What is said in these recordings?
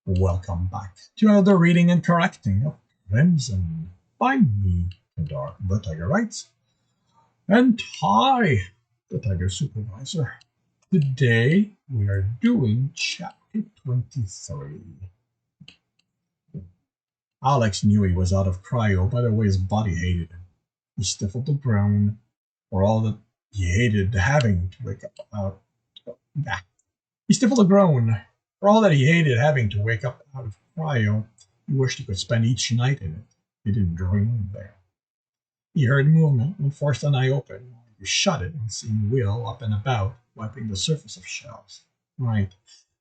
Welcome back to another reading and correcting of Crimson by me, the Tiger Writes, and Ty, the Tiger Supervisor. Today we are doing chapter 23. Alex knew he was out of cryo by the way his body hated him. He stifled the groan, for all that he hated having to wake up out. He stifled a groan. For all that he hated having to wake up out of cryo, he wished he could spend each night in it. He didn't dream there. He heard movement and forced an eye open. He shut it and seen Will up and about, wiping the surface of shelves. Right.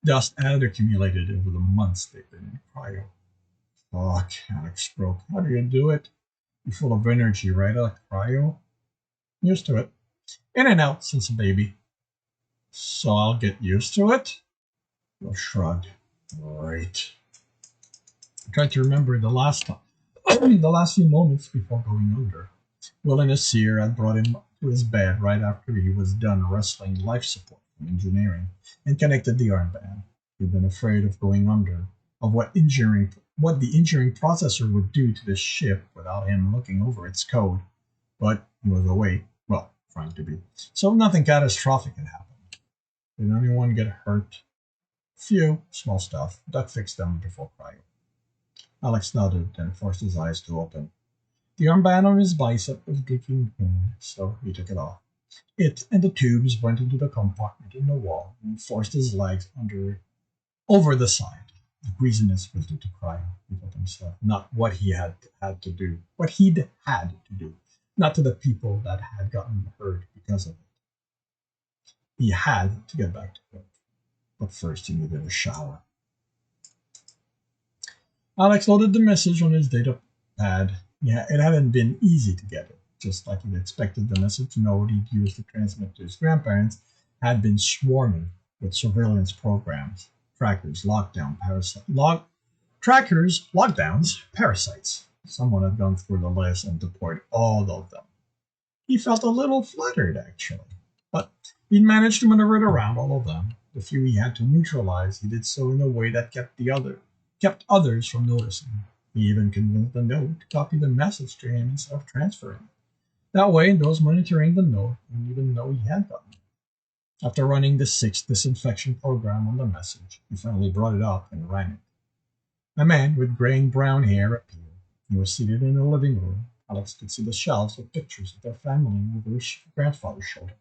Dust had accumulated over the months they've been in cryo. Fuck, Alex broke. How do you do it? You're full of energy, right? Like cryo? Used to it. In and out since a baby. So I'll get used to it? Will shrugged. Right. I tried to remember the last few moments before going under. Will and his seer had brought him to his bed right after he was done wrestling life support from engineering and connected the armband. He'd been afraid of going under, of what the engineering processor would do to the ship without him looking over its code. But he was awake, well, trying to be. So nothing catastrophic had happened. Did anyone get hurt? Few, small stuff. Doc fixed them before cryo. Alex nodded and forced his eyes to open. The armband on his bicep was dripping green, so he took it off. It and the tubes went into the compartment in the wall and forced his legs over the side. The greasiness was due to cryo, he told himself, not what he'd had to do, not to the people that had gotten hurt because of it. He had to get back to work, but first he needed a shower. Alex loaded the message on his data pad. Yeah, it hadn't been easy to get it, just like he'd expected. The message node he'd used to transmit to his grandparents had been swarming with surveillance programs, lockdowns, parasites. Someone had gone through the list and deployed all of them. He felt a little flattered, actually, but he'd managed to maneuver it around all of them. The few he had to neutralize, he did so in a way that kept others from noticing. He even convinced the node to copy the message to him instead of transferring it. That way, those monitoring the node didn't even know he had gotten it. After running the 6th disinfection program on the message, he finally brought it up and ran it. A man with graying brown hair appeared. He was seated in the living room. Alex could see the shelves with pictures of their family over his grandfather's shoulder.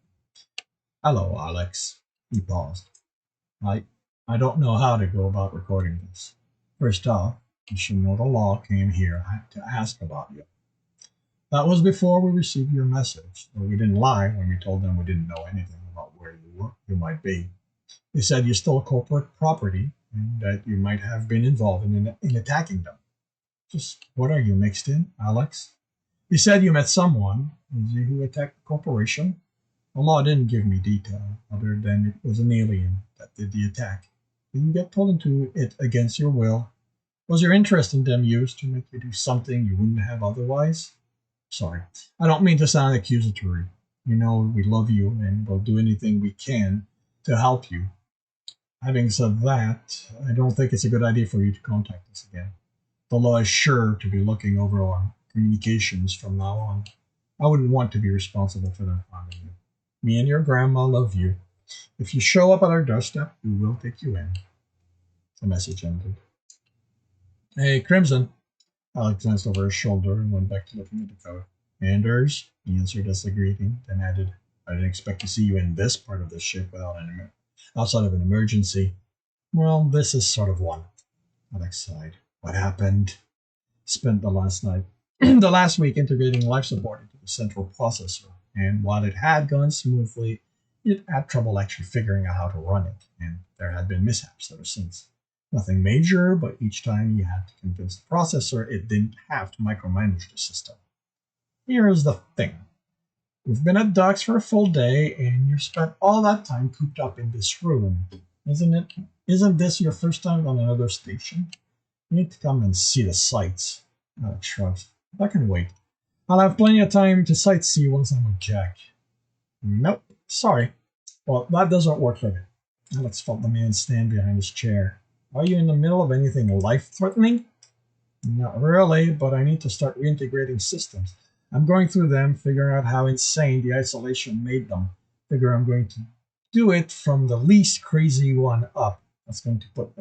Hello, Alex. He paused. I don't know how to go about recording this. First off, you should know the law came here to ask about you. That was before we received your message, though we didn't lie when we told them we didn't know anything about where you might be. They said you stole corporate property and that you might have been involved in attacking them. Just what are you mixed in, Alex? You said you met someone. Is it who attacked the corporation? The law didn't give me detail, other than it was an alien that did the attack. Did you get pulled into it against your will? Was your interest in them used to make you do something you wouldn't have otherwise? Sorry, I don't mean to sound accusatory. You know we love you and we'll do anything we can to help you. Having said that, I don't think it's a good idea for you to contact us again. The law is sure to be looking over our communications from now on. I wouldn't want to be responsible for them finding you. Me and your grandma love you. If you show up at our doorstep, we will take you in. The message ended. Hey, Crimson. Alex glanced over his shoulder and went back to looking at the code. Anders, he answered as a greeting, then added, I didn't expect to see you in this part of the ship outside of an emergency. Well, this is sort of one. Alex sighed. What happened? Spent the last week integrating life support into the central processor, and while it had gone smoothly, it had trouble actually figuring out how to run it, and there had been mishaps ever since. Nothing major, but each time he had to convince the processor it didn't have to micromanage the system. Here's the thing. We've been at docks for a full day, and you've spent all that time cooped up in this room. Isn't this your first time on another station? You need to come and see the sights. Alex shrugs. I can wait. I'll have plenty of time to sightsee once I'm with Jack. Nope, sorry. Well, that doesn't work for me. Alex felt the man stand behind his chair. Are you in the middle of anything life-threatening? Not really, but I need to start reintegrating systems. I'm going through them, figuring out how insane the isolation made them. Figure I'm going to do it from the least crazy one up. That's going to put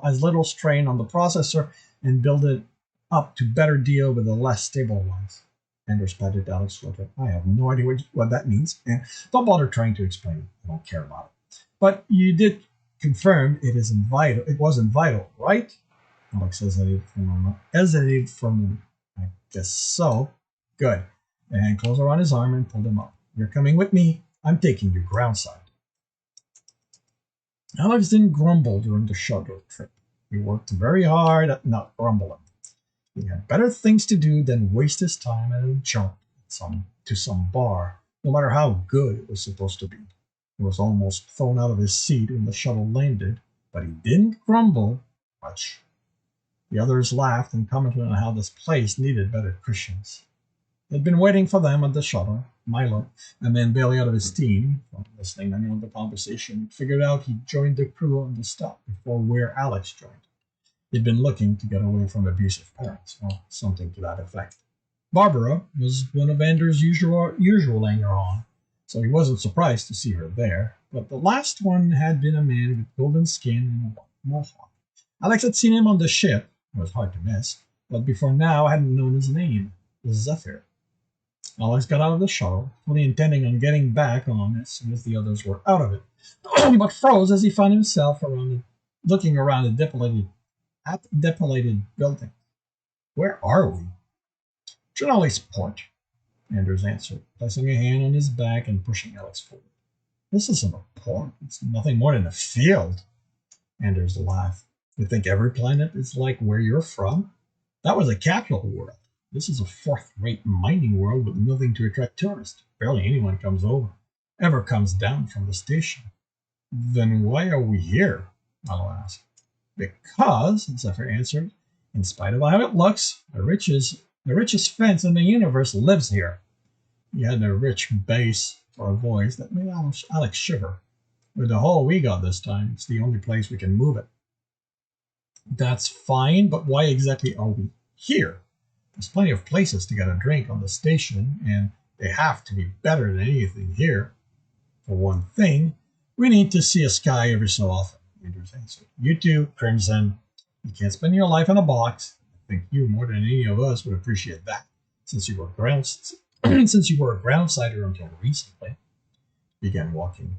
as little strain on the processor and build it up to better deal with the less stable ones. Anders patted Alex's shoulder. I have no idea what that means, and don't bother trying to explain it. I don't care about it. But you did confirm it wasn't vital, right? Alex hesitated for a moment. I guess so. Good. The hand closed around his arm and pulled him up. You're coming with me. I'm taking you groundside. Alex didn't grumble during the shuttle trip. He worked very hard at not grumbling. He had better things to do than waste his time at a jump to some bar, no matter how good it was supposed to be. He was almost thrown out of his seat when the shuttle landed, but he didn't grumble much. The others laughed and commented on how this place needed better cushions. They'd been waiting for them at the shuttle. Milo, a man barely out of his team, from listening to anyone the conversation, figured out he'd joined the crew on the stop before where Alex joined. He'd been looking to get away from abusive parents, or something to that effect. Barbara was one of Anders' usual hanger-on, so he wasn't surprised to see her there, but the last one had been a man with golden skin and a white mohawk. Alex had seen him on the ship. It was hard to miss, but before now hadn't known his name, Zephyr. Alex got out of the shuttle, fully intending on getting back on as soon as the others were out of it, but froze as he found himself looking around the depolated building. Where are we? Janelli's port, Anders answered, placing a hand on his back and pushing Alex forward. This isn't a port. It's nothing more than a field. Anders laughed. You think every planet is like where you're from? That was a capital world. This is a fourth-rate mining world with nothing to attract tourists. Barely anyone ever comes down from the station. Then why are we here? Mallow asked. Because, Zephyr answered, in spite of how it looks, the richest fence in the universe lives here. He had a rich bass for a voice that made Alex shiver. With the hole we got this time, it's the only place we can move it. That's fine, but why exactly are we here? There's plenty of places to get a drink on the station, and they have to be better than anything here. For one thing, we need to see a sky every so often, Anders answered. You too, Crimson. You can't spend your life in a box. I think you, more than any of us, would appreciate that, since you were a groundsider until recently. He began walking.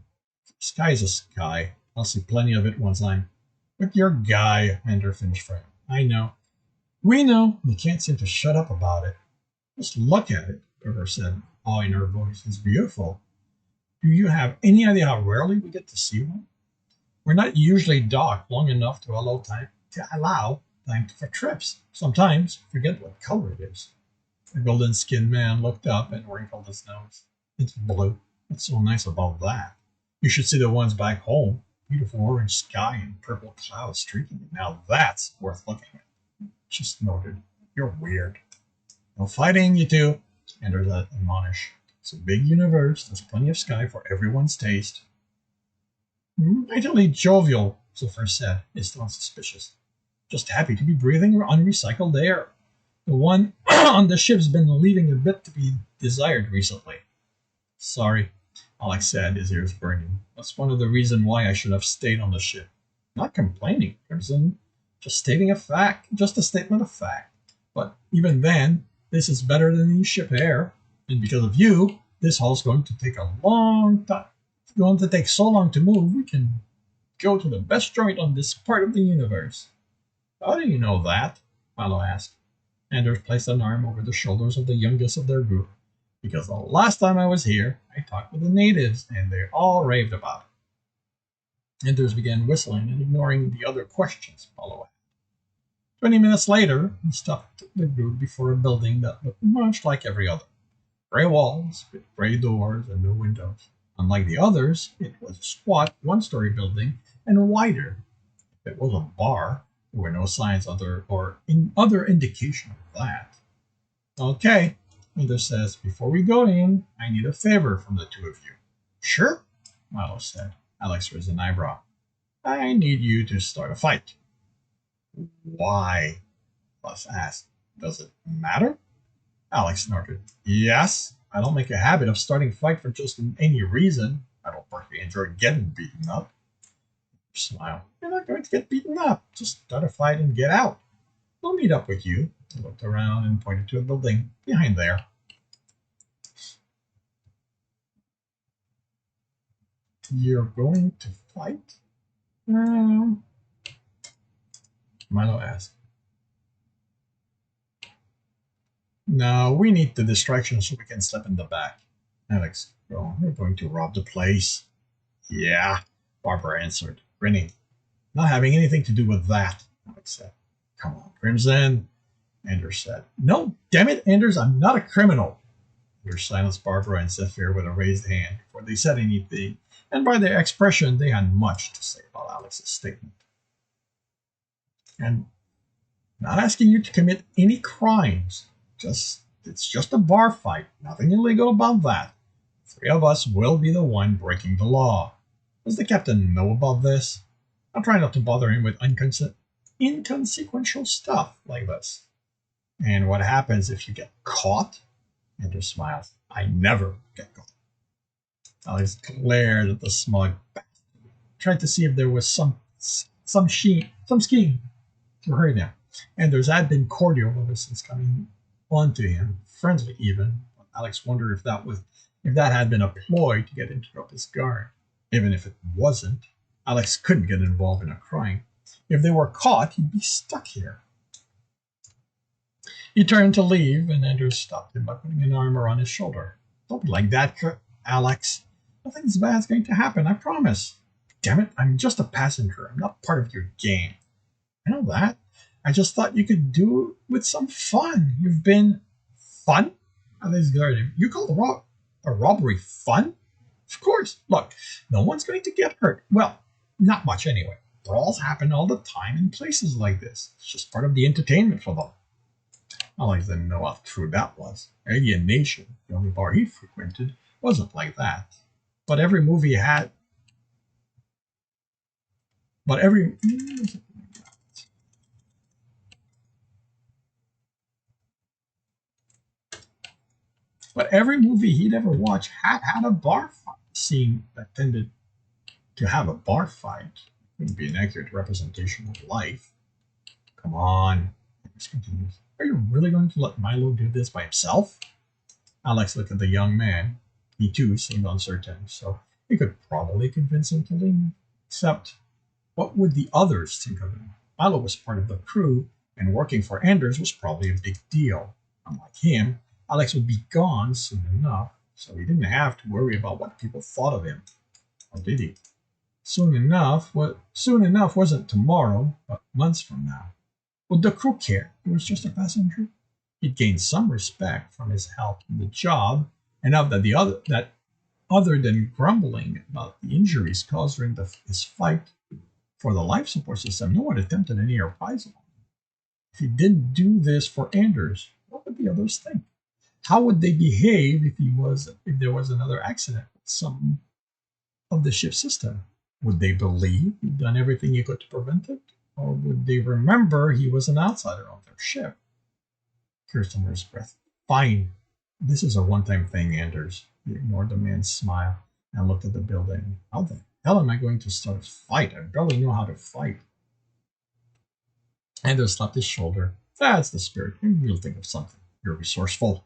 Sky's a sky. I'll see plenty of it once I'm with your guy, Anders finished for him. I know. We know. You can't seem to shut up about it. Just look at it, River said, awe in her voice. It's beautiful. Do you have any idea how rarely we get to see one? We're not usually docked long enough to allow time for trips. Sometimes forget what color it is. The golden-skinned man looked up and wrinkled his nose. It's blue. What's so nice about that? You should see the ones back home. Beautiful orange sky and purple clouds streaking it. Now that's worth looking at. She snorted. You're weird. No fighting, you two, Anders admonished. It's a big universe. There's plenty of sky for everyone's taste. Mightily jovial, Zephyr said, his tone suspicious. Just happy to be breathing unrecycled air. The one on the ship's been leaving a bit to be desired recently. Sorry, Alex said, his ears burning. That's one of the reasons why I should have stayed on the ship. Not complaining, Crimson. Just stating a fact. Just a statement of fact. But even then, this is better than the ship air. And because of you, this hull's going to take a long time. It's going to take so long to move, we can go to the best joint on this part of the universe. How do you know that? Mallow asked. Anders placed an arm over the shoulders of the youngest of their group. Because the last time I was here, I talked with the natives, and they all raved about it. Anders began whistling and ignoring the other questions Mallow asked. 20 minutes later, he stopped the group before a building that looked much like every other. Gray walls with gray doors and no windows. Unlike the others, it was a squat one-story building and wider. If it was a bar, there were no signs other indication of that. Okay, Anders says, before we go in, I need a favor from the two of you. Sure, Mallow said. Alex raised an eyebrow. I need you to start a fight. Why? Les asked. Does it matter? Alex snorted. Yes, I don't make a habit of starting a fight for just any reason. I don't particularly enjoy getting beaten up. Smile. You're not going to get beaten up. Just start a fight and get out. We'll meet up with you. He looked around and pointed to a building behind there. You're going to fight? Milo asked. No, we need the distraction so we can step in the back. Alex, oh, we're going to rob the place. Yeah, Barbara answered, grinning. Not having anything to do with that, Alex said. Come on, Crimson, Anders said. No, damn it, Anders, I'm not a criminal. Anders silenced Barbara and Zephyr with a raised hand before they said anything, and by their expression, they had much to say about Alex's statement. And not asking you to commit any crimes. It's just a bar fight. Nothing illegal about that. Three of us will be the one breaking the law. Does the captain know about this? I'll try not to bother him with inconsequential stuff like this. And what happens if you get caught? Andrew smiles. I never get caught. Alex glared at the smug bastard. Tried to see if there was some scheme to hurt him. Anders had been cordial ever since coming on to him, friendly even. But Alex wondered if that had been a ploy to get him to drop his guard. Even if it wasn't, Alex couldn't get involved in a crime. If they were caught, he'd be stuck here. He turned to leave, and Anders stopped him by putting an arm around his shoulder. Don't be like that, Alex. Nothing's bad's going to happen, I promise. Damn it, I'm just a passenger. I'm not part of your game. I know that. I just thought you could do it with some fun. You've been fun? Alex glared at him. You call a robbery fun? Of course. Look, no one's going to get hurt. Well, not much anyway. Brawls happen all the time in places like this. It's just part of the entertainment for them. Alex didn't know how true that was. Alien Nation, the only bar he frequented, wasn't like that. But every movie had. But every. But every movie he'd ever watched had a bar fight scene that tended to have a bar fight. It wouldn't be an accurate representation of life. Come on. Alex continues. Are you really going to let Milo do this by himself? Alex looked at the young man. He too seemed uncertain, so he could probably convince him to leave. Except, what would the others think of him? Milo was part of the crew, and working for Anders was probably a big deal. Unlike him, Alex would be gone soon enough, so he didn't have to worry about what people thought of him. Or did he? Soon enough wasn't tomorrow, but months from now. Would the crew care? He was just a passenger. He'd gained some respect from his help in the job, enough that other than grumbling about the injuries caused during his fight for the life support system, no one attempted any reprisal. If he didn't do this for Anders, what would the others think? How would they behave if there was another accident with some of the ship system? Would they believe he'd done everything he could to prevent it? Or would they remember he was an outsider on their ship? Kirsten under his breath. Fine. This is a one-time thing, Anders. He ignored the man's smile and looked at the building. How the hell am I going to start a fight? I barely know how to fight. Anders slapped his shoulder. That's the spirit. You'll think of something. You're resourceful.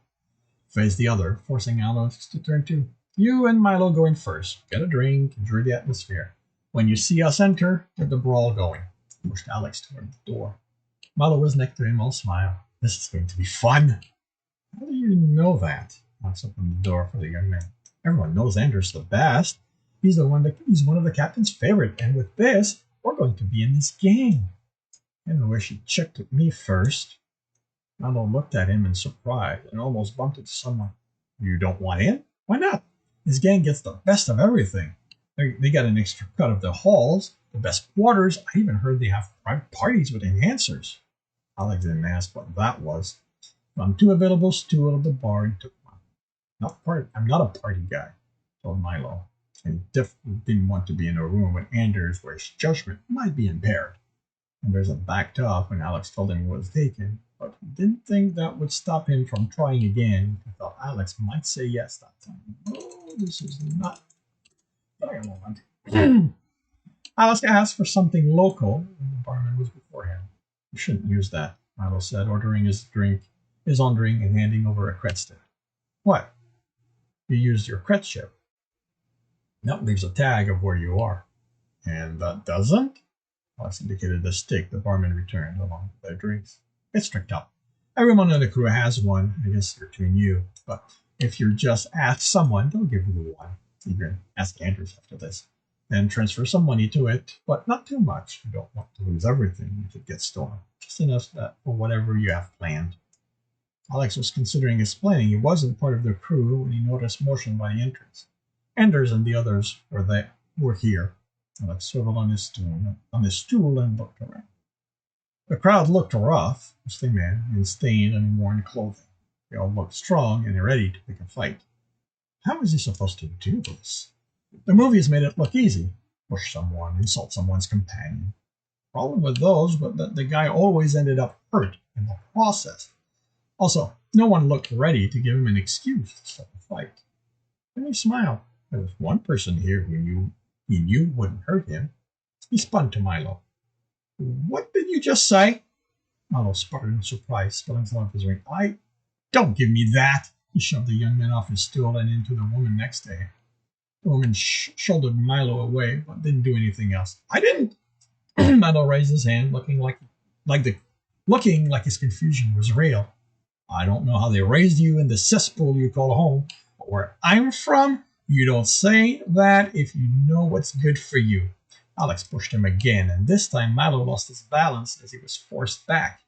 Faced the other, forcing Alex to turn to. You and Milo go in first. Get a drink, enjoy the atmosphere. When you see us enter, get the brawl going. He pushed Alex toward the door. Milo was next to him, all smile. This is going to be fun. How do you know that? Alex opened the door for the young man. Everyone knows Anders the best. He's one of the captain's favorite, and with this, we're going to be in this game. I wish he checked with me first. Milo looked at him in surprise and almost bumped into someone. You don't want in? Why not? This gang gets the best of everything. They got an extra cut of the halls, the best quarters. I even heard they have private parties with enhancers. Alex didn't ask what that was. Found two available stools at the bar and took one. I'm not a party guy, told Milo. And he definitely didn't want to be in a room with Anders where his judgment might be impaired. Anders had backed off when Alex told him he was taken, but he didn't think that would stop him from trying again. He thought Alex might say yes that time. Oh, this is not. Wait a moment. Alex asked for something local, and the barman was before him. You shouldn't use that, Milo said, ordering his own drink, and handing over a cred stick. What? You used your cred chip. That leaves a tag of where you are. And that doesn't? Alex indicated the stick the barman returned along with their drinks. It's tricked up. Everyone on the crew has one, I guess between you. But if you just ask someone, they'll give you one. You can ask Andrews after this. Then transfer some money to it, but not too much. You don't want to lose everything if it gets stolen. Just enough that for whatever you have planned. Alex was considering explaining he wasn't part of the crew when he noticed motion by the entrance. Anders and the others were here. Alex swiveled on his stool and looked around. The crowd looked rough, mostly men in stained and worn clothing. They all looked strong and ready to pick a fight. How is he supposed to do this? The movies made it look easy. Push someone, insult someone's companion. The problem with those was that the guy always ended up hurt in the process. Also, no one looked ready to give him an excuse to start the fight. Then he smiled. There was one person here who he knew wouldn't hurt him. He spun to Milo. What did you just say? Milo sputtered in surprise, spilling some of his drink. Don't give me that! He shoved the young man off his stool and into the woman next to him. The woman shouldered Milo away, but didn't do anything else. I didn't! Milo raised his hand, looking like his confusion was real. I don't know how they raised you in the cesspool you call home, but where I'm from, you don't say that if you know what's good for you. Alex pushed him again, and this time Milo lost his balance as he was forced back.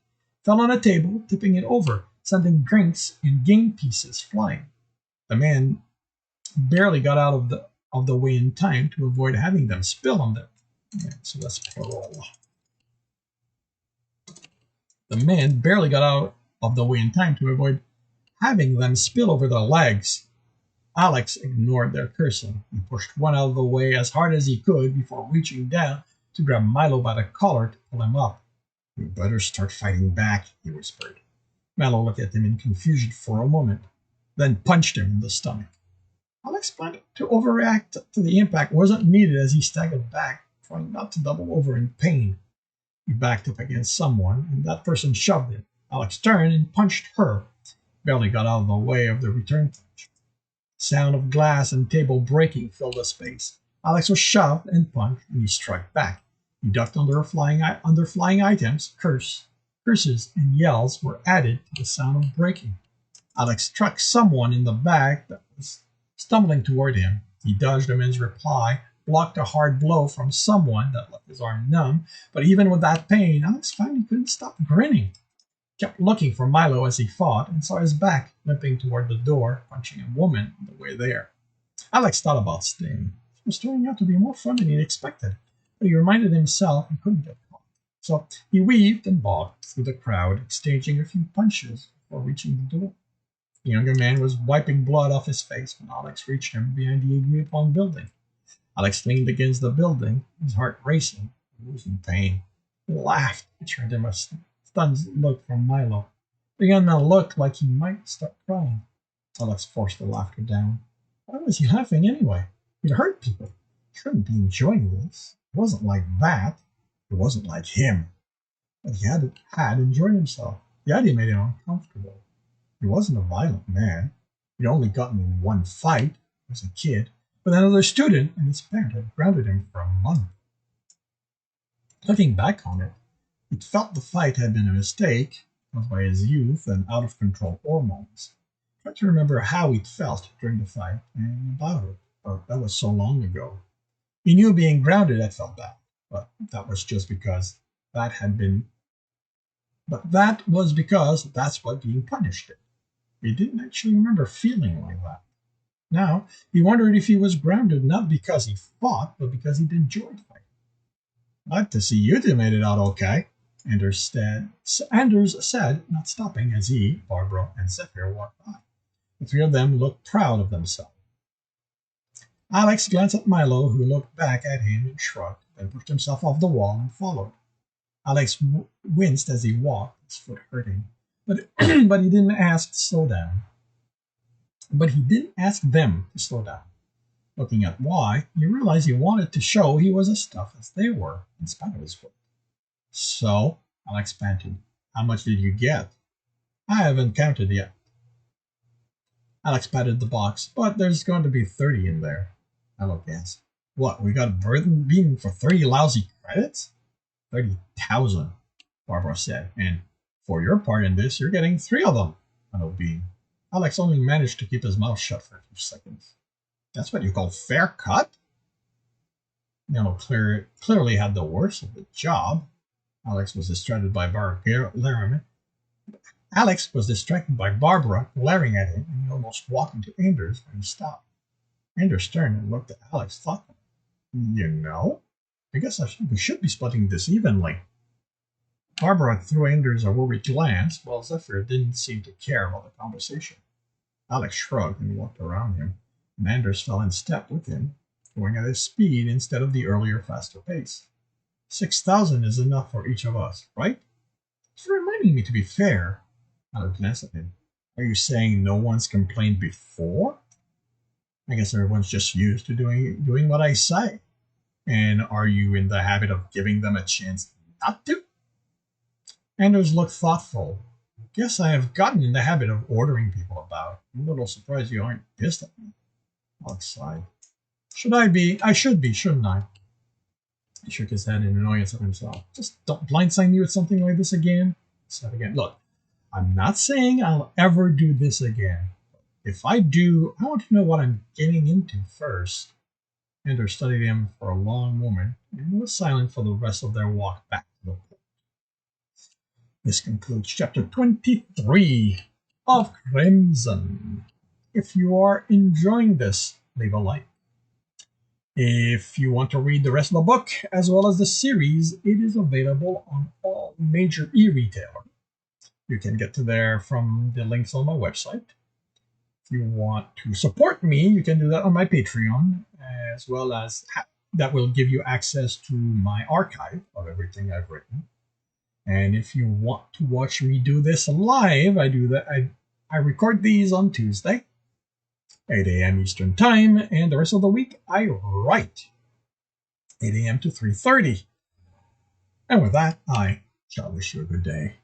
Fell on a table, tipping it over, sending drinks and game pieces flying. The man barely got out of the way in time to avoid having them spill on them. Yeah, so that's parole. The man barely got out of the way in time to avoid having them spill over their legs. Alex ignored their cursing. He pushed one out of the way as hard as he could before reaching down to grab Milo by the collar to pull him up. You better start fighting back, he whispered. Milo looked at him in confusion for a moment, then punched him in the stomach. Alex planned to overreact to the impact wasn't needed as he staggered back, trying not to double over in pain. He backed up against someone, and that person shoved him. Alex turned and punched her. Barely got out of the way of the return punch. Sound of glass and table breaking filled the space. Alex was shoved and punched, and he struck back. He ducked under flying items. Curses and yells were added to the sound of breaking. Alex struck someone in the back that was stumbling toward him. He dodged the man's reply, blocked a hard blow from someone that left his arm numb, but even with that pain, Alex found he couldn't stop grinning. Kept looking for Milo as he fought and saw his back limping toward the door, punching a woman on the way there. Alex thought about staying. It was turning out to be more fun than he'd expected, but he reminded himself he couldn't get caught. So he weaved and bobbed through the crowd, exchanging a few punches before reaching the door. The younger man was wiping blood off his face when Alex reached him behind the agreed-upon building. Alex leaned against the building, his heart racing, losing pain. He laughed, which earned him a stunned look from Milo. The young man looked like he might start crying. Alex forced the laughter down. Why was he laughing anyway? He'd hurt people. He shouldn't be enjoying this. It wasn't like that. It wasn't like him. But he had enjoyed himself. The idea made him uncomfortable. He wasn't a violent man. He'd only gotten in one fight as a kid with another student, and his parent had grounded him for a month. Looking back on it, it felt the fight had been a mistake, caused by his youth and out-of-control hormones. He tried to remember how it felt during the fight and about it, but that was so long ago. He knew being grounded had felt bad, but that was because that's what being punished did. He didn't actually remember feeling like that. Now, he wondered if he was grounded not because he fought, but because he'd enjoyed fighting. Glad to see you two made it out okay, Anders said, not stopping as he, Barbara, and Zephyr walked by. The three of them looked proud of themselves. Alex glanced at Milo, who looked back at him and shrugged, then pushed himself off the wall and followed. Alex winced as he walked, his foot hurting. But, but he didn't ask to slow down. But he didn't ask them to slow down. Looking at why, he realized he wanted to show he was as tough as they were, in spite of his foot. So, Alex panted, how much did you get? I haven't counted yet. Alex patted the box, but there's going to be 30 in there. Alex asked, what, we got a burden beating for 30 lousy credits? 30,000, Barbara said, and for your part in this, you're getting 3 of them, Alex beamed. Alex only managed to keep his mouth shut for a few seconds. That's what you call fair cut? Clearly had the worst of the job. Alex was distracted by Barbara glaring at him, and he almost walked into Anders when he stopped. Anders turned and looked at Alex thoughtfully. You know, I guess we should be splitting this evenly. Barbara threw Anders a worried glance, while Zephyr didn't seem to care about the conversation. Alex shrugged and walked around him, and Anders fell in step with him, going at his speed instead of the earlier, faster pace. 6,000 is enough for each of us, right? It's reminding me to be fair. Alex glanced at him. Are you saying no one's complained before? I guess everyone's just used to doing what I say. And are you in the habit of giving them a chance not to? Anders looked thoughtful. Guess I have gotten in the habit of ordering people about. I'm a little surprised you aren't pissed at me. Alex sighed. Should I be? I should be, shouldn't I? He shook his head in annoyance at himself. Just don't blindside me with something like this again. He said again, look, I'm not saying I'll ever do this again. If I do, I want to know what I'm getting into first. Anders studied him for a long moment and was silent for the rest of their walk back to the port. This concludes chapter 23 of Crimson. If you are enjoying this, leave a like. If you want to read the rest of the book, as well as the series, it is available on all major e-retailers. You can get to there from the links on my website. If you want to support me, you can do that on my Patreon, as well as that will give you access to my archive of everything I've written. And if you want to watch me do this live, I record these on Tuesday, 8 a.m. Eastern Time, and the rest of the week I write, 8 a.m. to 3:30. And with that, I shall wish you a good day.